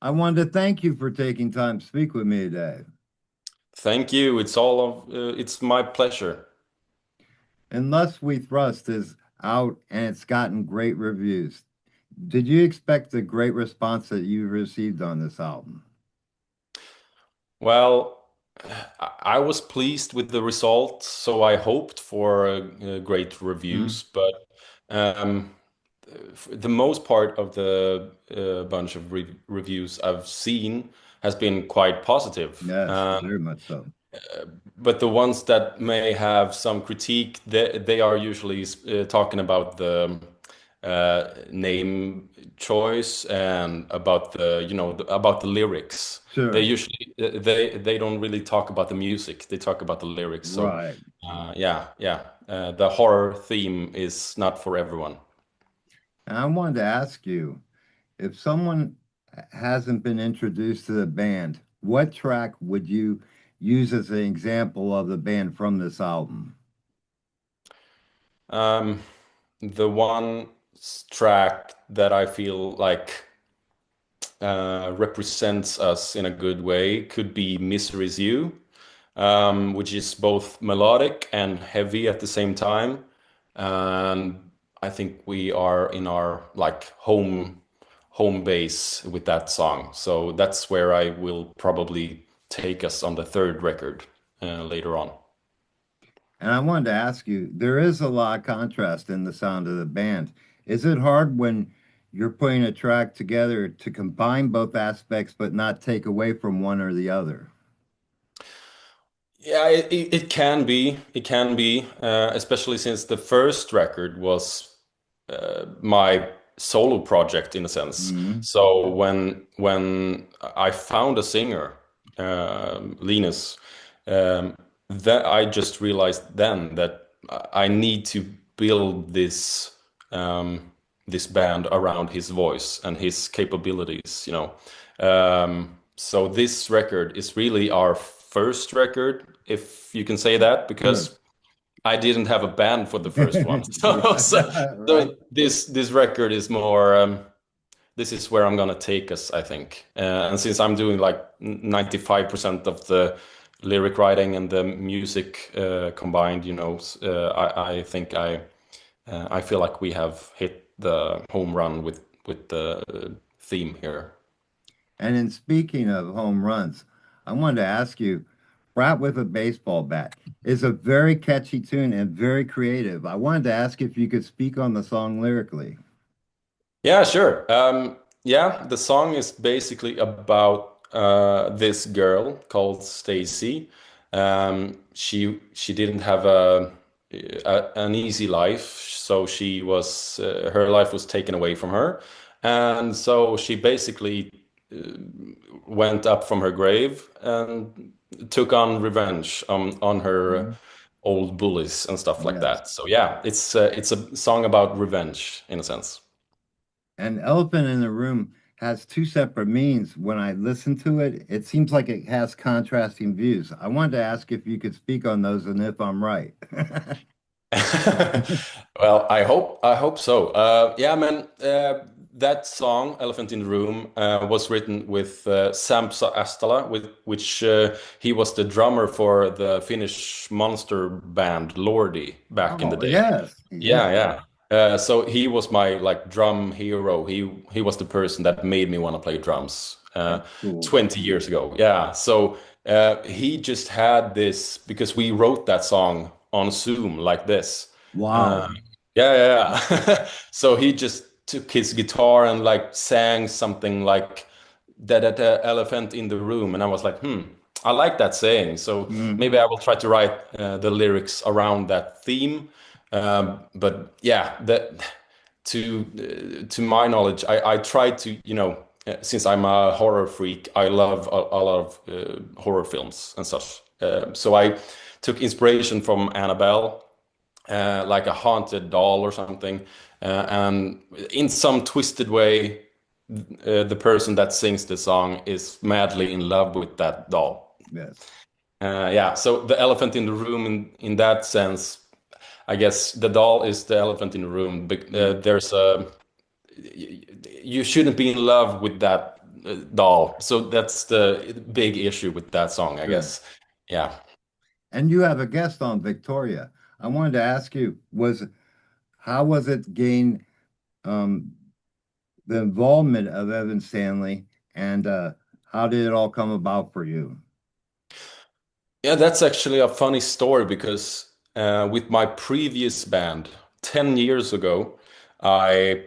I wanted to thank you for taking time to speak with me today. Thank you. It's my pleasure. Unless We Thrust is out and it's gotten great reviews. Did you expect the great response that you received on this album? Well, I was pleased with the result, so I hoped for great Mm. reviews, but um, the most part of the bunch of reviews I've seen has been quite positive. Yes, very much so. But the ones that may have some critique, they are usually talking about the name choice and about about the lyrics. They Sure. usually they don't really talk about the music. They talk about the lyrics. So Right. yeah, the horror theme is not for everyone. And I wanted to ask you, if someone hasn't been introduced to the band, what track would you use as an example of the band from this album? Um, the one track that I feel like represents us in a good way could be Misery's You, which is both melodic and heavy at the same time. And I think we are in our like home base with that song. So that's where I will probably take us on the third record later on. And I wanted to ask you, there is a lot of contrast in the sound of the band. Is it hard when you're putting a track together to combine both aspects but not take away from one or the other? Yeah, it can be. It can be, especially since the first record was my solo project in a sense. Mhm. So when I found a singer, Linus, um, that I just realized then that I need to build this band around his voice and his capabilities, you know. So this record is really our first record, if you can say that, Sure. because I didn't have a band for the first one. Yeah, right. So this record is more this is where I'm gonna take us, I think. And since I'm doing like 95% of the lyric writing and the music combined, I think I feel like we have hit the home run with the theme here. And in speaking of home runs, I wanted to ask you, Brat with a Baseball Bat is a very catchy tune and very creative. I wanted to ask if you could speak on the song lyrically. Yeah, sure. Yeah, the song is basically about this girl called Stacy. She didn't have an easy life, so her life was taken away from her, and so she basically went up from her grave and took on revenge on her Mhm. old bullies and stuff like Yes. that. So yeah, it's a song about revenge in a sense. And Elephant in the Room has two separate meanings. When I listen to it, it seems like it has contrasting views. I wanted to ask if you could speak on those and if I'm right. Well, I hope so. Yeah, man. That song, "Elephant in the Room," was written with Sampsa Astala, with which he was the drummer for the Finnish monster band Lordi back in the Oh, day. yes. Yeah, Yeah. yeah. So he was my like drum hero. He was the person that made me want to play drums That's cool. 20 years ago. Yeah. So he just had this because we wrote that song on Zoom like this. Wow. Uh, yeah, yeah, yeah. So he just took his guitar and like sang something like that elephant in the room, and I was like, I like that saying. So Mm. maybe I will try to write the lyrics around that theme. But yeah, that to my knowledge, I try to, since I'm a horror freak, I love a lot of horror films and such. So I took inspiration from Annabelle, like a haunted doll or something, and in some twisted way, the person that sings the song is madly in love with that doll. Yes. Yeah, so the elephant in the room, in that sense, I guess the doll is the elephant in the room. Mm. There's a You shouldn't be in love with doll. So that's the big issue with that song, I Sure. guess. Yeah. And you have a guest on Victoria. I wanted to ask you, was how was it gain um, the involvement of Evan Stanley, and how did it all come about for you? Yeah, that's actually a funny story because with my previous band 10 years ago, I,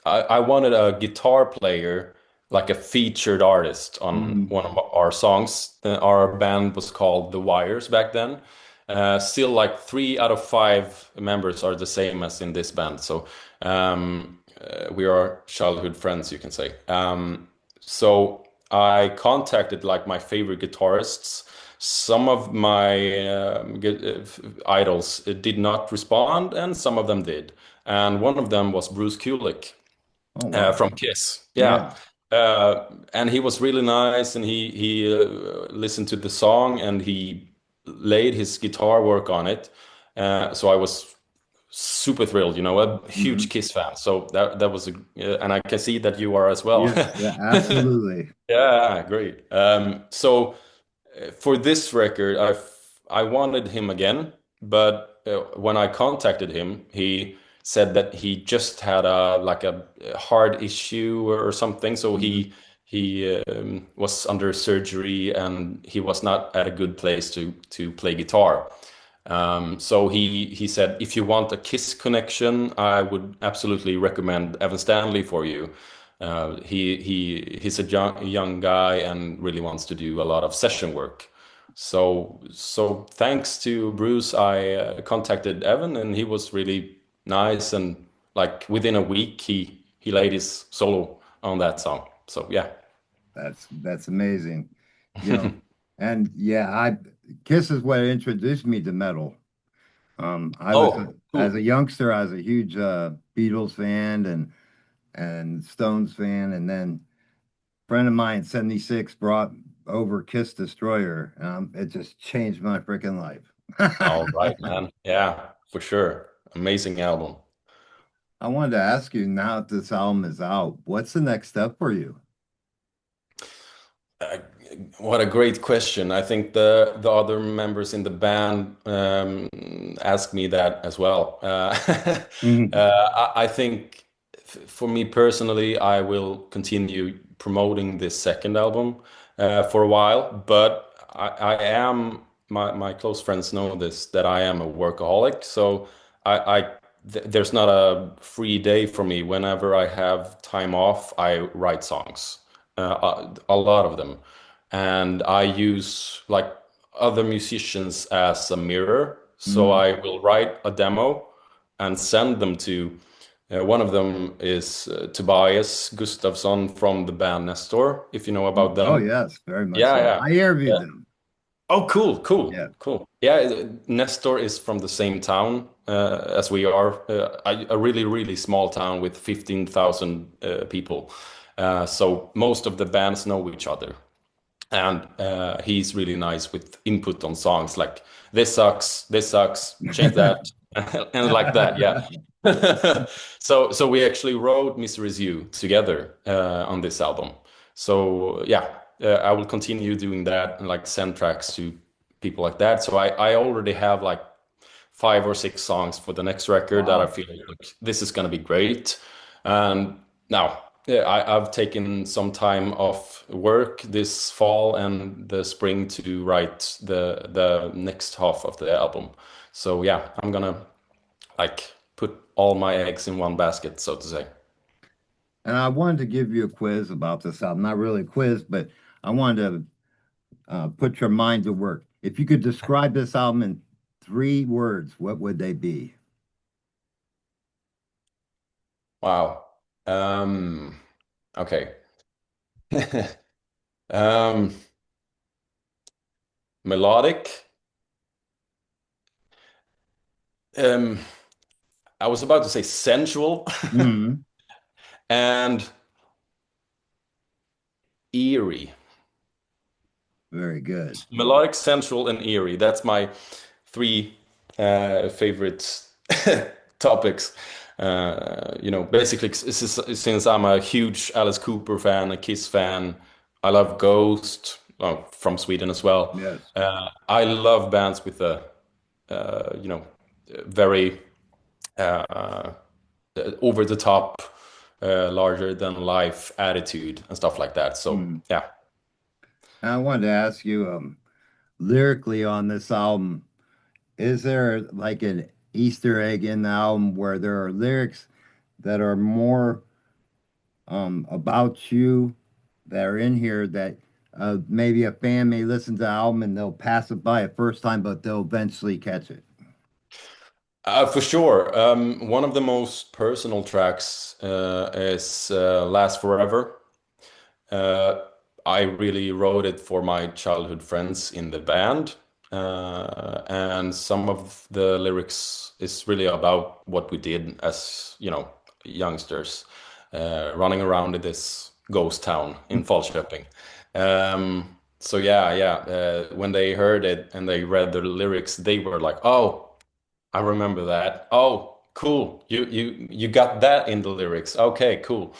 I wanted a guitar player, like a featured artist on Mhm. one of our songs. Our band was called The Wires back then. Still, like 3 out of 5 members are the same as in this band. So we are childhood friends, you can say. So I contacted like my favorite guitarists. Some of my idols did not respond, and some of them did. And one of them was Bruce Kulick Oh, wow. from Kiss. Yeah. Yeah. And he was really nice, and he listened to the song and he laid his guitar work on it. So I was super thrilled, a huge Hmm. Kiss fan. So that was and I can see that you are as well. Yes, yeah, absolutely. Yeah, great. So for this record, I wanted him again, but when I contacted him, he said that he just had a heart issue or something, so Mhm. he was under surgery and he was not at a good place to play guitar. So he said, if you want a Kiss connection, I would absolutely recommend Evan Stanley for you. He's a young guy and really wants to do a lot of session work. So thanks to Bruce, I contacted Evan, and he was really nice. And like within a week, he laid his solo on that song. So yeah. That's amazing. You know, and yeah, I Kiss is what introduced me to metal. I was Oh, as cool. a youngster, I was a huge Beatles fan and Stones fan, and then a friend of mine, 76, brought over Kiss Destroyer. It just changed my freaking life. All right, man. Yeah, for sure. Amazing album. I wanted to ask you now that this album is out, what's the next step for you? Uh, what a great question. I think the other members in the band asked me that as well. Mhm. I think for me personally, I will continue promoting this second album for a while, but I am my close friends know this that I am a workaholic. So I there's not a free day for me. Whenever I have time off, I write songs, a lot of them, and I use like other musicians as a mirror. So Mhm. I will write a demo and send them to. One of them is Tobias Gustafsson from the band Nestor, if you know about Oh, them. yes, very much Yeah, so. yeah. I interviewed Yeah. them. Oh, cool, Yeah. cool, cool. Yeah, Nestor is from the same town as we are, a really, really small town with 15,000 people. So most of the bands know each other. And he's really nice with input on songs like this sucks, change that, and like that. Yeah. So we actually wrote Misery's You together on this album. So yeah, I will continue doing that and like send tracks to people like that. So I already have like 5 or 6 songs for the next record that I Wow. feel like this is gonna be great. And now, yeah, I've taken some time off work this fall and the spring to write the next half of the album. So yeah, I'm gonna like put all my eggs in one basket, so to say. And I wanted to give you a quiz about this album. Not really a quiz, but I wanted to put your mind to work. If you could describe this album in 3 words, what would they be? Wow. Okay. Um, melodic. Um, I was about to say sensual Hmm. and eerie. Very good. Melodic, sensual, and eerie. That's my 3 favorite topics. Basically, since I'm a huge Alice Cooper fan, a Kiss fan, I love Ghost, from Sweden as well. Yes. I love bands with a, you know, very uh, over the top, larger than life attitude and stuff like that. So Hmm. yeah. I wanted to ask you, lyrically on this album, is there like an Easter egg in the album where there are lyrics that are more about you that are in here that maybe a fan may listen to the album and they'll pass it by a first time, but they'll eventually catch it? For sure. One of the most personal tracks is Last Forever. Uh, I really wrote it for my childhood friends in the band. And some of the lyrics is really about what we did as, youngsters, running around in this ghost town in Falköping. So yeah, yeah. When they heard it and they read the lyrics, they were like, "Oh, I remember that. Oh, cool. You got that in the lyrics. Okay, cool."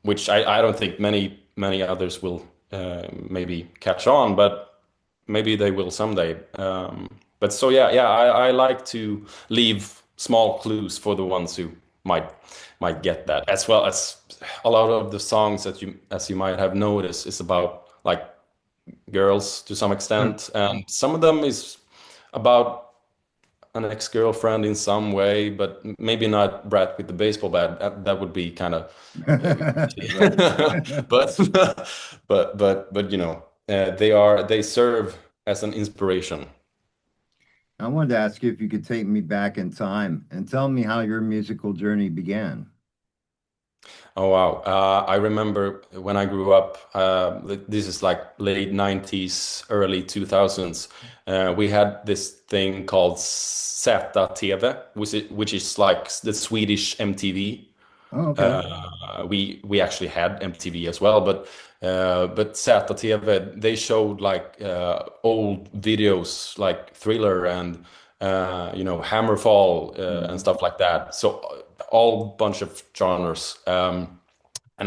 Which I don't think many others will maybe catch on, but maybe they will someday. But so yeah, yeah, I like to leave small clues for the ones who might might get that, as well as a lot of the songs that as you might have noticed, is about like girls to some extent, and some of them is about an ex-girlfriend in some way, but maybe not Brad with the baseball bat. That would be kind of, Right. but but they serve as an inspiration. I wanted to ask you if you could take me back in time and tell me how your musical journey began. Oh wow. I remember when I grew up, this is like late 90s, early 2000s. We had this thing called ZTV, which is like the Swedish MTV. Oh, okay. We actually had MTV as well, but ZTV, they showed like old videos like Thriller and Hammerfall, and Mhm. stuff like that. So all bunch of genres. And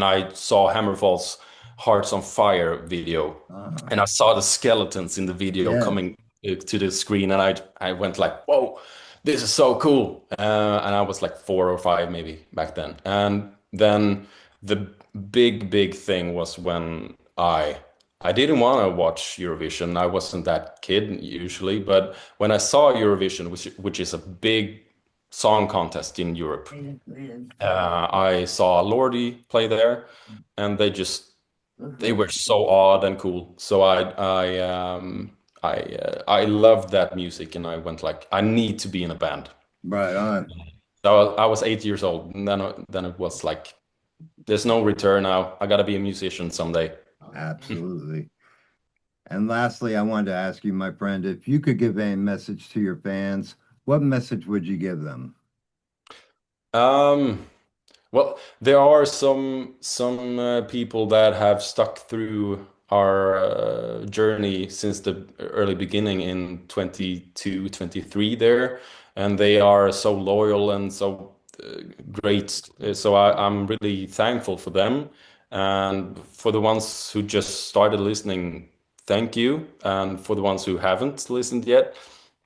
I saw Hammerfall's Hearts on Fire video, Ah, and I saw the skeletons in the video yes. coming to the screen, and I went like, "Whoa, this is so cool!" And I was like 4 or 5 maybe back then. And then the big thing was when I didn't want to watch Eurovision. I wasn't that kid usually, but when I saw Eurovision, which is a big song contest in Europe, I saw Lordi play there, and they were so odd and cool. So I loved that music, and I went like, I need to be in a band. Right on. So I was 8 years old, and then it was like, there's no return now. I gotta be a musician someday. Absolutely. And lastly, I wanted to ask you, my friend, if you could give a message to your fans, what message would you give them? Um, Well, there are some people that have stuck through our journey since the early beginning in 22, 23 there, and they are so loyal and so great. So I'm really thankful for them. And for the ones who just started listening, thank you. And for the ones who haven't listened yet,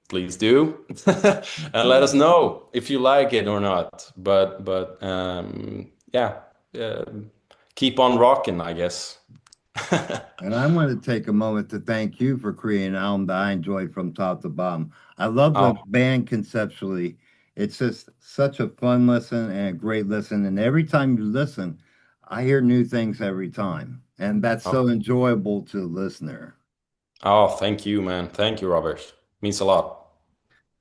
please do. And let us Absolutely. know if you like it or not. But yeah, uh, keep on rocking, I guess. And I want to take a moment to thank you for creating an album that I enjoyed from top to bottom. I love the Oh, band conceptually. It's just such a fun listen and a great listen. And every time you listen, I hear new things every time. And that's oh, so enjoyable to the listener. oh, thank you, man. Thank you, Robert. Means a lot.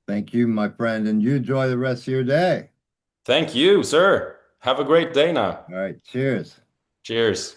Thank you, my friend, and you enjoy the rest of your day. Thank you, sir. Have a great day now. All right, cheers. Cheers.